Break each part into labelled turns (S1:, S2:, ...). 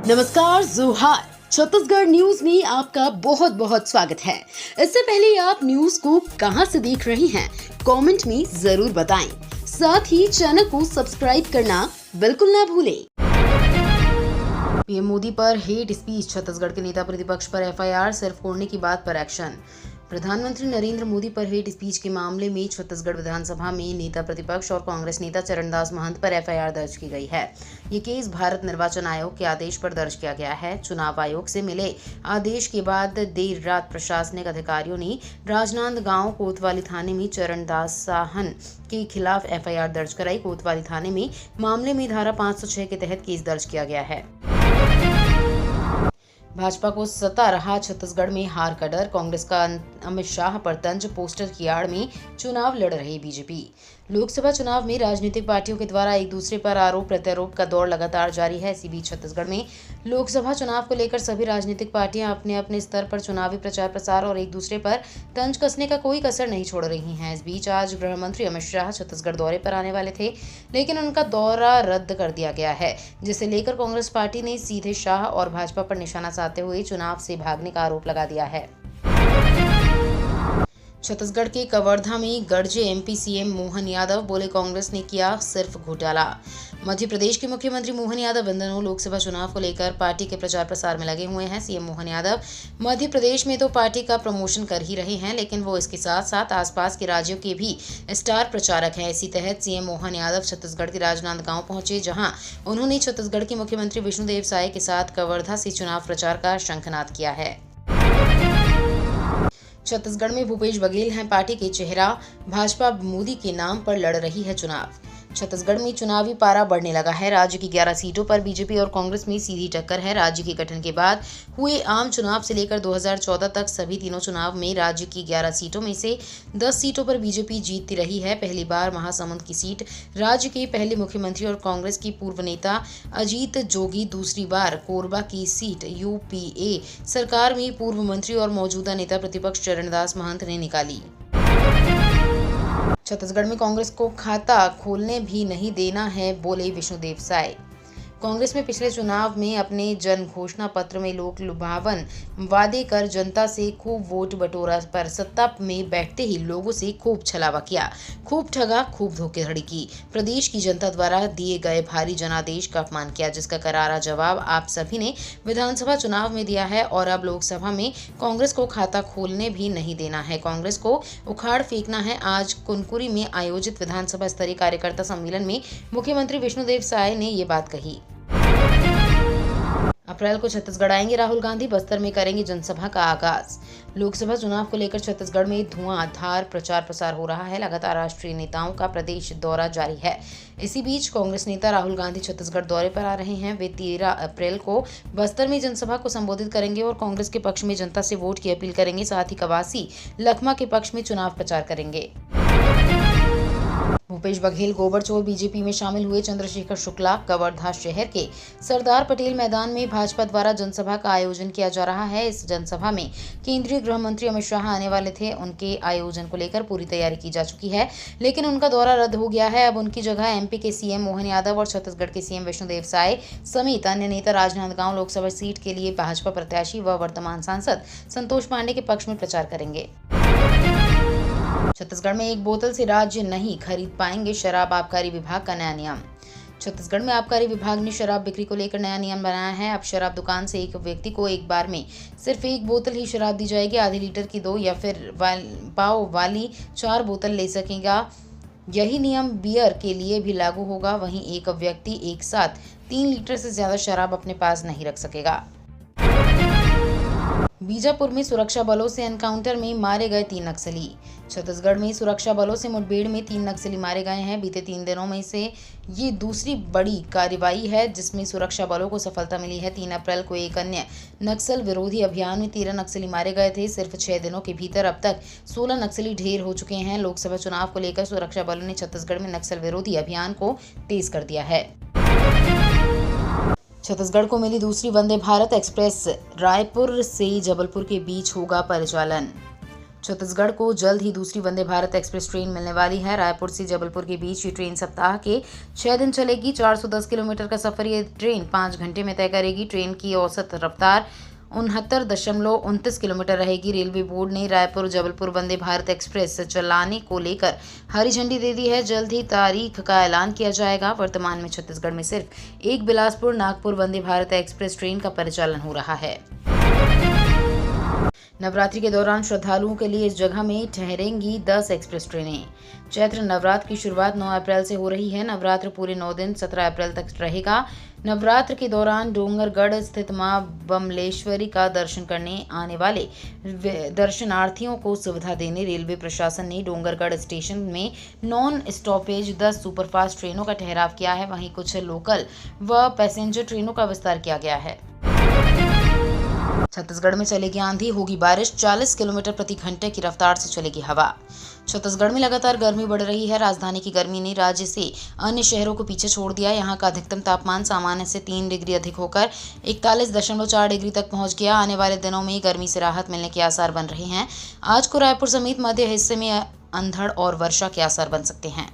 S1: नमस्कार, जोहार। छत्तीसगढ़ न्यूज में आपका बहुत बहुत स्वागत है। इससे पहले आप न्यूज को कहां से देख रहे हैं, कमेंट में जरूर बताएं। साथ ही चैनल को सब्सक्राइब करना बिल्कुल ना भूलें। पीएम मोदी पर हेट स्पीच, छत्तीसगढ़ के नेता प्रतिपक्ष पर एफआईआर, सिर्फ फोड़ने की बात पर एक्शन। प्रधानमंत्री नरेंद्र मोदी पर हेट स्पीच के मामले में छत्तीसगढ़ विधानसभा में नेता प्रतिपक्ष और कांग्रेस नेता चरणदास महंत पर एफआईआर दर्ज की गई है। ये केस भारत निर्वाचन आयोग के आदेश पर दर्ज किया गया है। चुनाव आयोग से मिले आदेश के बाद देर रात प्रशासनिक अधिकारियों ने राजनांदगांव कोतवाली थाने में चरणदास साहन के खिलाफ एफआईआर दर्ज कराई। कोतवाली थाने में मामले में धारा 506 के तहत केस दर्ज किया गया है। भाजपा को सता रहा छत्तीसगढ़ में हार का डर, कांग्रेस का अमित शाह पर तंज, पोस्टर की आड़ में चुनाव लड़ रही बीजेपी। लोकसभा चुनाव में राजनीतिक पार्टियों के द्वारा एक दूसरे पर आरोप प्रत्यारोप का दौर लगातार जारी है। इसी बीच छत्तीसगढ़ में लोकसभा चुनाव को लेकर सभी राजनीतिक पार्टियां अपने अपने स्तर पर चुनावी प्रचार प्रसार और एक दूसरे पर तंज कसने का कोई कसर नहीं छोड़ रही हैं। इस बीच आज गृह मंत्री अमित शाह छत्तीसगढ़ दौरे पर आने वाले थे, लेकिन उनका दौरा रद्द कर दिया गया है, जिसे लेकर कांग्रेस पार्टी ने सीधे शाह और भाजपा पर निशाना साधते हुए चुनाव से भागने का आरोप लगा दिया है। छत्तीसगढ़ के कवर्धा में गरजे एमपी सीएम मोहन यादव, बोले कांग्रेस ने किया सिर्फ घोटाला। मध्य प्रदेश के मुख्यमंत्री मोहन यादव इन दिनों लोकसभा चुनाव को लेकर पार्टी के प्रचार प्रसार में लगे हुए हैं। सीएम मोहन यादव मध्य प्रदेश में तो पार्टी का प्रमोशन कर ही रहे हैं, लेकिन वो इसके साथ साथ आसपास के राज्यों के भी स्टार प्रचारक हैं। इसी तहत सीएम मोहन यादव छत्तीसगढ़ के राजनांदगांव पहुंचे, जहां उन्होंने छत्तीसगढ़ के मुख्यमंत्री विष्णुदेव साय के साथ कवर्धा से चुनाव प्रचार का शंखनाद किया है। छत्तीसगढ़ में भूपेश बघेल हैं पार्टी के चेहरा, भाजपा मोदी के नाम पर लड़ रही है चुनाव। छत्तीसगढ़ में चुनावी पारा बढ़ने लगा है। राज्य की 11 सीटों पर बीजेपी और कांग्रेस में सीधी टक्कर है। राज्य के गठन के बाद हुए आम चुनाव से लेकर 2014 तक सभी तीनों चुनाव में राज्य की 11 सीटों में से 10 सीटों पर बीजेपी जीतती रही है। पहली बार महासमुंद की सीट राज्य के पहले मुख्यमंत्री और कांग्रेस की पूर्व नेता अजीत जोगी, दूसरी बार कोरबा की सीट यूपीए सरकार में पूर्व मंत्री और मौजूदा नेता प्रतिपक्ष चरणदास महंत ने निकाली। छत्तीसगढ़ में कांग्रेस को खाता खोलने भी नहीं देना है, बोले विष्णुदेव साय। कांग्रेस में पिछले चुनाव में अपने जन घोषणा पत्र में लोक लुभावन वादे कर जनता से खूब वोट बटोरा, पर सत्ता में बैठते ही लोगों से खूब छलावा किया, खूब ठगा, खूब धोखेधड़ी की। प्रदेश की जनता द्वारा दिए गए भारी जनादेश का अपमान किया, जिसका करारा जवाब आप सभी ने विधानसभा चुनाव में दिया है। और अब लोकसभा में कांग्रेस को खाता खोलने भी नहीं देना है, कांग्रेस को उखाड़ फेंकना है। आज कुनकुरी में आयोजित विधानसभा स्तरीय कार्यकर्ता सम्मेलन में मुख्यमंत्री विष्णुदेव साय ने ये बात कही। अप्रैल को छत्तीसगढ़ आएंगे राहुल गांधी, बस्तर में करेंगे जनसभा का आगाज। लोकसभा चुनाव को लेकर छत्तीसगढ़ में धुआंधार प्रचार प्रसार हो रहा है। लगातार राष्ट्रीय नेताओं का प्रदेश दौरा जारी है। इसी बीच कांग्रेस नेता राहुल गांधी छत्तीसगढ़ दौरे पर आ रहे हैं। वे 13 अप्रैल को बस्तर में जनसभा को संबोधित करेंगे और कांग्रेस के पक्ष में जनता से वोट की अपील करेंगे। साथ ही कवासी लखमा के पक्ष में चुनाव प्रचार करेंगे। भूपेश बघेल गोबर चोर बीजेपी में शामिल हुए। चंद्रशेखर शुक्ला, कवर्धा शहर के सरदार पटेल मैदान में भाजपा द्वारा जनसभा का आयोजन किया जा रहा है। इस जनसभा में केंद्रीय गृह मंत्री अमित शाह आने वाले थे। उनके आयोजन को लेकर पूरी तैयारी की जा चुकी है, लेकिन उनका दौरा रद्द हो गया है। अब उनकी जगह एमपी के सीएम मोहन यादव और छत्तीसगढ़ के सीएम विष्णुदेव साय समेत अन्य नेता राजनांदगांव लोकसभा सीट के लिए भाजपा प्रत्याशी व वर्तमान सांसद संतोष पांडे के पक्ष में प्रचार करेंगे। छत्तीसगढ़ में एक बोतल से राज्य नहीं खरीद पाएंगे, शराब आबकारी विभाग का नया नियम। छत्तीसगढ़ में आबकारी विभाग ने शराब बिक्री को लेकर नया नियम बनाया है। अब शराब दुकान से एक व्यक्ति को एक बार में सिर्फ एक बोतल ही शराब दी जाएगी। आधे लीटर की 2 या फिर पाव वाली 4 बोतल ले सकेगा। यही नियम बियर के लिए भी लागू होगा। वहीं एक व्यक्ति एक साथ 3 लीटर से ज्यादा शराब अपने पास नहीं रख सकेगा। बीजापुर में सुरक्षा बलों से एनकाउंटर में मारे गए 3 नक्सली। छत्तीसगढ़ में सुरक्षा बलों से मुठभेड़ में 3 नक्सली मारे गए हैं। बीते 3 दिनों में से ये दूसरी बड़ी कार्रवाई है जिसमें सुरक्षा बलों को सफलता मिली है। 3 अप्रैल को एक अन्य नक्सल विरोधी अभियान में 13 नक्सली मारे गए थे। सिर्फ 6 दिनों के भीतर अब तक 16 नक्सली ढेर हो चुके हैं। लोकसभा चुनाव को लेकर सुरक्षा बलों ने छत्तीसगढ़ में नक्सल विरोधी अभियान को तेज कर दिया है। छत्तीसगढ़ को मिली दूसरी वंदे भारत एक्सप्रेस, रायपुर से जबलपुर के बीच होगा परिचालन। छत्तीसगढ़ को जल्द ही दूसरी वंदे भारत एक्सप्रेस ट्रेन मिलने वाली है। रायपुर से जबलपुर के बीच ये ट्रेन सप्ताह के 6 दिन चलेगी। 410 किलोमीटर का सफर ये ट्रेन 5 घंटे में तय करेगी। ट्रेन की औसत रफ्तार 69.29 किलोमीटर रहेगी। रेलवे बोर्ड ने रायपुर जबलपुर वंदे भारत एक्सप्रेस चलाने को लेकर हरी झंडी दे दी है। जल्द ही तारीख का ऐलान किया जाएगा। वर्तमान में छत्तीसगढ़ में सिर्फ एक बिलासपुर नागपुर वंदे भारत एक्सप्रेस ट्रेन का परिचालन हो रहा है। नवरात्रि के दौरान श्रद्धालुओं के लिए इस जगह में ठहरेंगी 10 एक्सप्रेस ट्रेनें। चैत्र नवरात्र की शुरुआत 9 अप्रैल से हो रही है। नवरात्र पूरे 9 दिन 17 अप्रैल तक रहेगा। नवरात्र के दौरान डोंगरगढ़ स्थित मां बमलेश्वरी का दर्शन करने आने वाले दर्शनार्थियों को सुविधा देने रेलवे प्रशासन ने डोंगरगढ़ स्टेशन में नॉन स्टॉपेज 10 सुपरफास्ट ट्रेनों का ठहराव किया है। वहीं कुछ लोकल व पैसेंजर ट्रेनों का विस्तार किया गया है। छत्तीसगढ़ में चलेगी आंधी, होगी बारिश, 40 किलोमीटर प्रति घंटे की रफ्तार से चलेगी हवा। छत्तीसगढ़ में लगातार गर्मी बढ़ रही है। राजधानी की गर्मी ने राज्य से अन्य शहरों को पीछे छोड़ दिया। यहां का अधिकतम तापमान सामान्य से 3 डिग्री अधिक होकर 41.4 डिग्री तक पहुंच गया। आने वाले दिनों में गर्मी से राहत मिलने के आसार बन रहे हैं। आज को रायपुर समेत मध्य हिस्से में अंधड़ और वर्षा के आसार बन सकते हैं।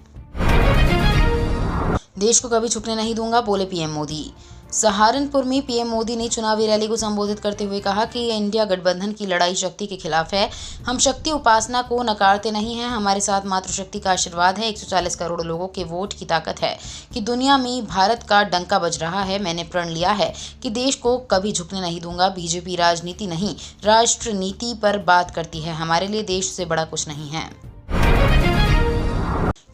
S1: देश को कभी झुकने नहीं दूंगा, बोले पीएम मोदी। सहारनपुर में पीएम मोदी ने चुनावी रैली को संबोधित करते हुए कहा कि इंडिया गठबंधन की लड़ाई शक्ति के खिलाफ है। हम शक्ति उपासना को नकारते नहीं हैं। हमारे साथ मातृशक्ति का आशीर्वाद है। 140 करोड़ लोगों के वोट की ताकत है कि दुनिया में भारत का डंका बज रहा है। मैंने प्रण लिया है कि देश को कभी झुकने नहीं दूंगा। बीजेपी राजनीति नहीं, राष्ट्र नीति पर बात करती है। हमारे लिए देश से बड़ा कुछ नहीं है।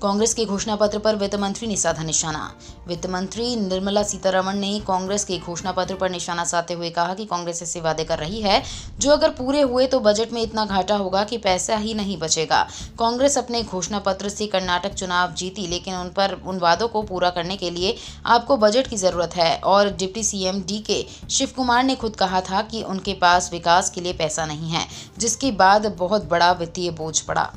S1: कांग्रेस के घोषणा पत्र पर वित्त मंत्री ने साधा निशाना। वित्त मंत्री निर्मला सीतारमण ने कांग्रेस के घोषणा पत्र पर निशाना साधते हुए कहा कि कांग्रेस ऐसे वादे कर रही है जो अगर पूरे हुए तो बजट में इतना घाटा होगा कि पैसा ही नहीं बचेगा। कांग्रेस अपने घोषणा पत्र से कर्नाटक चुनाव जीती, लेकिन उन वादों को पूरा करने के लिए आपको बजट की जरूरत है। और deputy CM DK Shivakumar ने खुद कहा था कि उनके पास विकास के लिए पैसा नहीं है, जिसके बाद बहुत बड़ा वित्तीय बोझ पड़ा।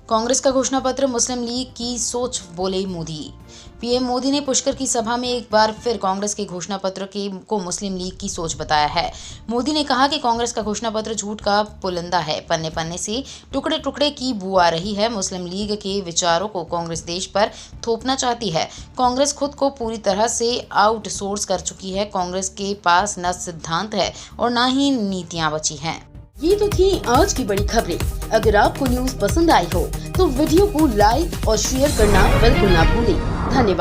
S1: कांग्रेस का घोषणा पत्र मुस्लिम लीग की सोच, बोले मोदी। पीएम मोदी ने पुष्कर की सभा में एक बार फिर कांग्रेस के घोषणा पत्र को मुस्लिम लीग की सोच बताया है। मोदी ने कहा कि कांग्रेस का घोषणा पत्र झूठ का पुलिंदा है। पन्ने पन्ने से टुकड़े टुकड़े की बू आ रही है। मुस्लिम लीग के विचारों को कांग्रेस देश पर थोपना चाहती है। कांग्रेस खुद को पूरी तरह से आउटसोर्स कर चुकी है। कांग्रेस के पास न सिद्धांत है और न ही नीतियां बची हैं। ये तो थी आज की बड़ी खबरें। अगर आपको न्यूज़ पसंद आई हो तो वीडियो को लाइक और शेयर करना बिल्कुल ना भूलें। धन्यवाद।